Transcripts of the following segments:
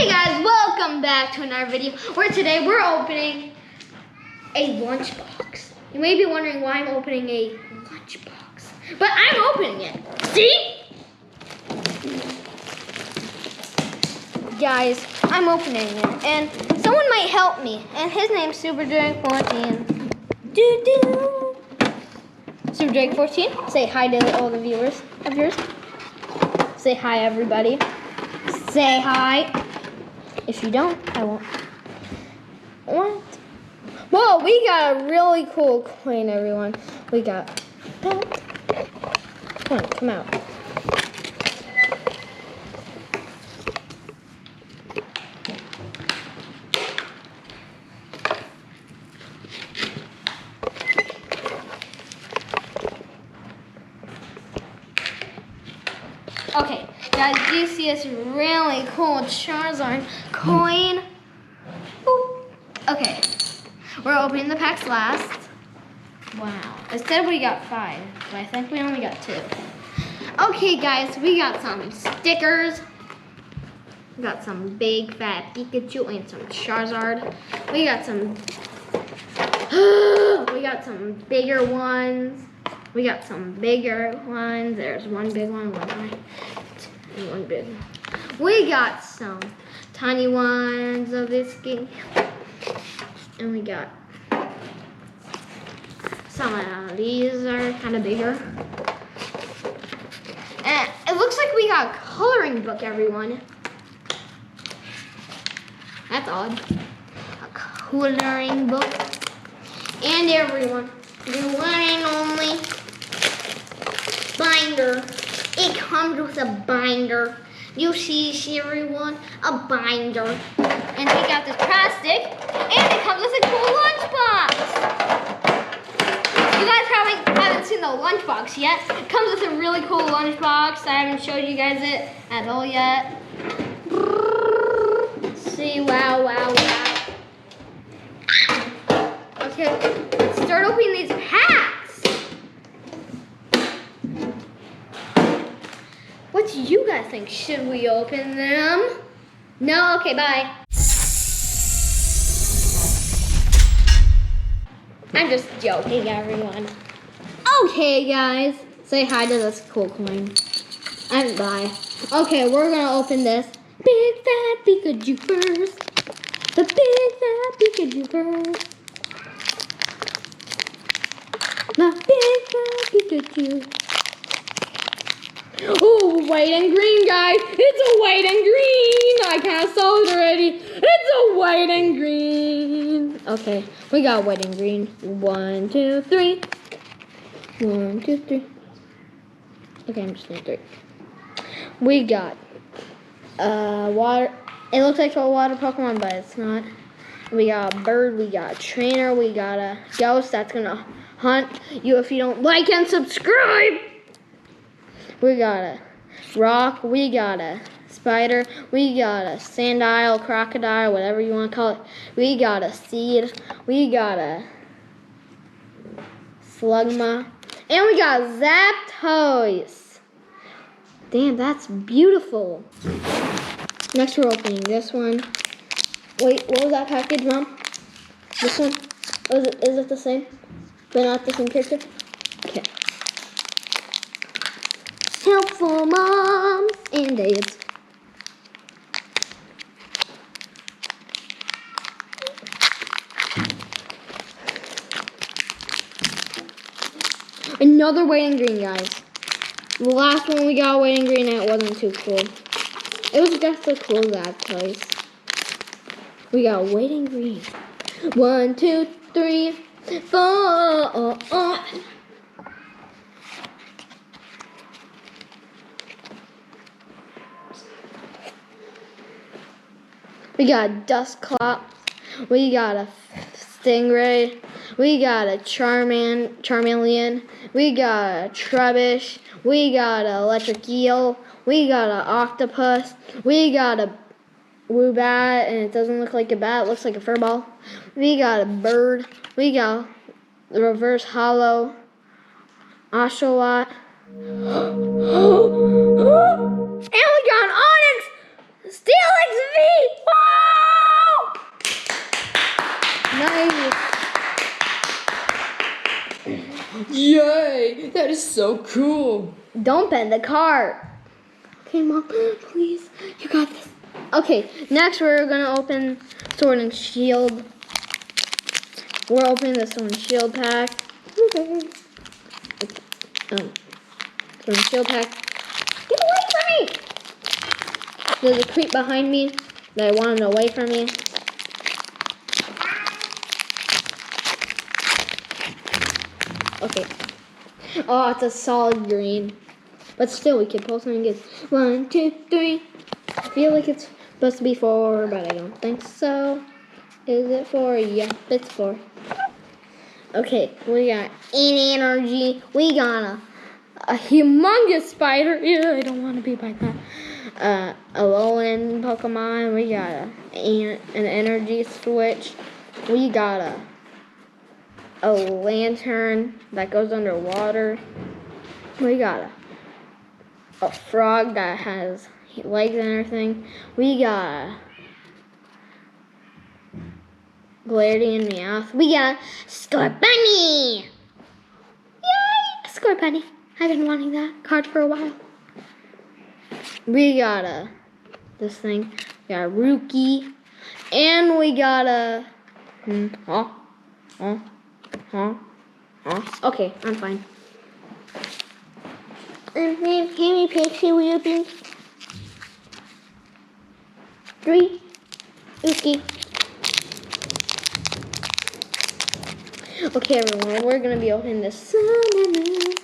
Hey guys, welcome back to another video where today we're opening a lunchbox. You may be wondering why I'm opening a lunchbox, but I'm opening it. See? Guys, I'm opening it and someone might help me and his name's Super Drake 14. Doo-doo. Super Drake 14, say hi to all the viewers of yours. Say hi everybody. Say hi. If you don't, I won't. What? Whoa, we got a really cool coin, everyone. We got that. Come out. Okay, guys, do you see this really cool Charizard coin? Ooh. Okay, we're opening the packs last. Wow, instead we got 5, but I think we only got 2. Okay, guys, we got some stickers. We got some big fat Pikachu and some Charizard. We got some, we got some bigger ones. We got some bigger ones. There's one big one, one big one. We got some tiny ones of this game. And we got some of these are kind of bigger. And it looks like we got a coloring book, everyone. That's odd. A coloring book. And everyone, the one and only binder. It comes with a binder. You see, everyone, a binder. And we got this plastic, and it comes with a cool lunchbox. You guys probably haven't seen the lunchbox yet. It comes with a really cool lunchbox. I haven't showed you guys it at all yet. See, wow, wow, wow. Okay, let's start opening these packs. What do you guys think? Should we open them? No? Okay, bye. I'm just joking, everyone. Okay, guys. Say hi to this cool coin. And bye. Okay, we're gonna open this big fat Pikachu first. The big fat Pikachu first. The big fat Pikachu. Oh, white and green, guys. It's a white and green. I kind of saw it already. It's a white and green. Okay, we got white and green. 1, 2, 3. 1, 2, 3. Okay, I'm just doing 3. We got water. It looks like a water Pokemon, but it's not. We got a bird. We got a trainer. We got a ghost that's gonna hunt you if you don't like and subscribe. We got a rock, we got a spider, we got a sandile, crocodile, whatever you want to call it. We got a seed, we got a slugma, and we got Zapdos. Damn, that's beautiful. Next we're opening this one. Wait, what was that package, Mom? This one? Is it the same? But not the same picture? Okay. Helpful moms and dads. Another white and green, guys. The last one we got white and green and it wasn't too cool. It was just as cool as that place. We got white and green. 1, 2, 3, 4. We got a Dusclops, we got a Stingray, we got a Charmeleon, we got a Trubbish, we got an Electric Eel, we got an Octopus, we got a Woobat, and it doesn't look like a bat, it looks like a furball. We got a bird, we got the Reverse Hollow, Oshawott, and we got an Onix Steelix V! Wow! Nice. Yay! That is so cool. Don't bend the cart. Okay, Mom, please. You got this. Okay, next we're gonna open Sword and Shield. We're opening the Sword and Shield pack. Okay. Sword and Shield pack. Get away from me! There's a creep behind me that I wanted away from me. Okay. Oh, it's a solid green. But still, we could pull something good. 1, 2, 3. I feel like it's supposed to be 4, but I don't think so. Is it 4? Yep, it's 4. Okay, we got an energy. We got a humongous spider. Ew, I don't want to be by that. A low-end Pokemon. We got an energy switch. We got a lantern that goes underwater. We got a frog that has legs and everything. We got Galarian Meowth. We got Scorbunny! Yay! Scorbunny. I've been wanting that card for a while. We got this thing. We got a Rookie. And we got a... Okay, I'm fine. Hammy Pixie Whooping. 3. Ookie. Okay, everyone, we're gonna be opening this Sun and Moon.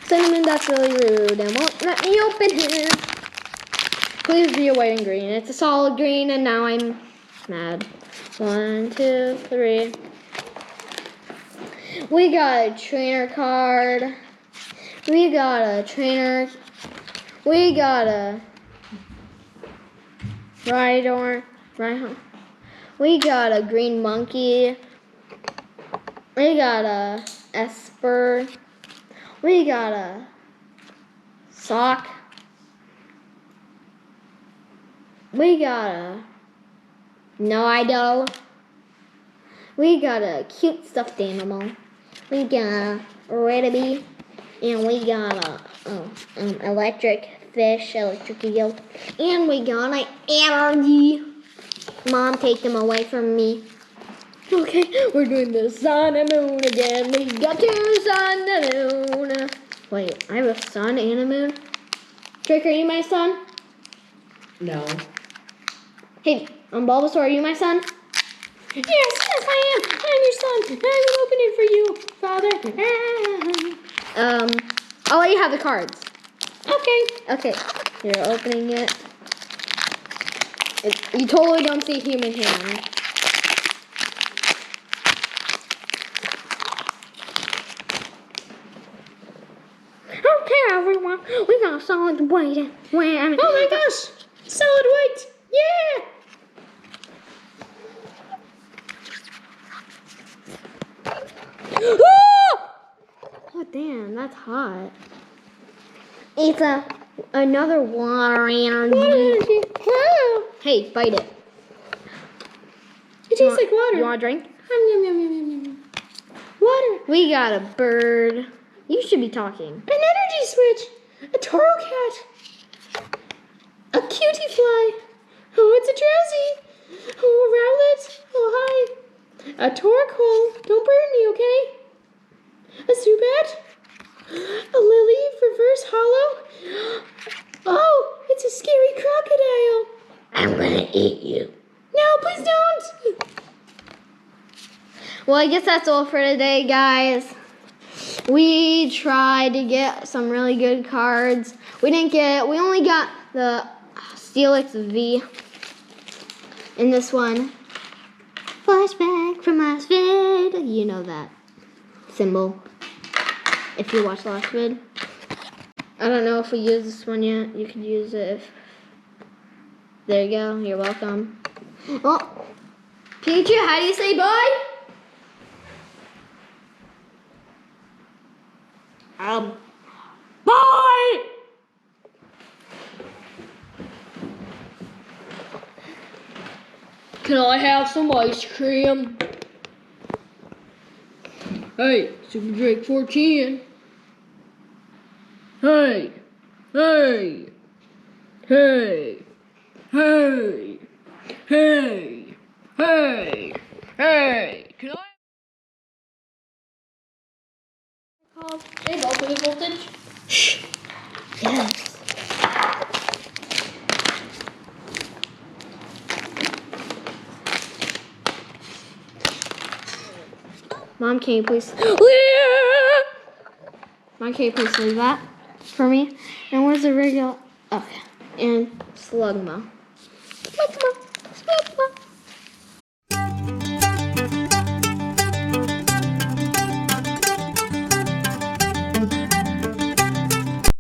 Cinnamon, that's really rude and won't let me open it. Please be a white and green. It's a solid green and now I'm mad. 1, 2, 3. We got a trainer card. We got a trainer. We got a Rhydon. We got a green monkey. We got a Esper. We got a sock. We got a No-I-Do. We got a cute stuffed animal. We got a Redby. And we got a electric fish, electric eel. And we got an energy. Mom, take them away from me. Okay, we're doing the sun and moon again. We got 2 sun and moon. Wait, I have a sun and a moon? Drake, are you my son? No. Hey, Bulbasaur, are you my son? Yes, I am. I'm your son. I will open it for you, Father. I'll let you have the cards. Okay, you're opening it. You totally don't see human hand. Okay, everyone, we got a solid white. Oh my gosh, solid white, yeah! Oh damn, that's hot. It's another water energy. Wow. Hey, bite it. It tastes like water. You want a drink? Water. We got a bird. You should be talking. An energy switch. A Toro cat. A cutie fly. Oh, it's a drowsy. Oh, Rowlet. Oh, hi. A Torkoal. Don't burn me, okay? A Zubat. A Lily reverse hollow. Oh, it's a scary crocodile. I'm gonna eat you. No, please don't. Well, I guess that's all for today, guys. We tried to get some really good cards. We only got the Steelix V in this one. Flashback from last vid. You know that symbol. If you watched last vid. I don't know if we used this one yet. You could use it if... There you go. You're welcome. Oh, Pikachu, how do you say bye? Bye! Can I have some ice cream? Hey, Super Drake 14. Hey, hey, hey, hey, hey, hey, hey. Can I? Hey, welcome to Voltage. Shh. Yes. Mom, can you please? Mom, can you please leave that for me? And where's the regular? Okay. And Slugma.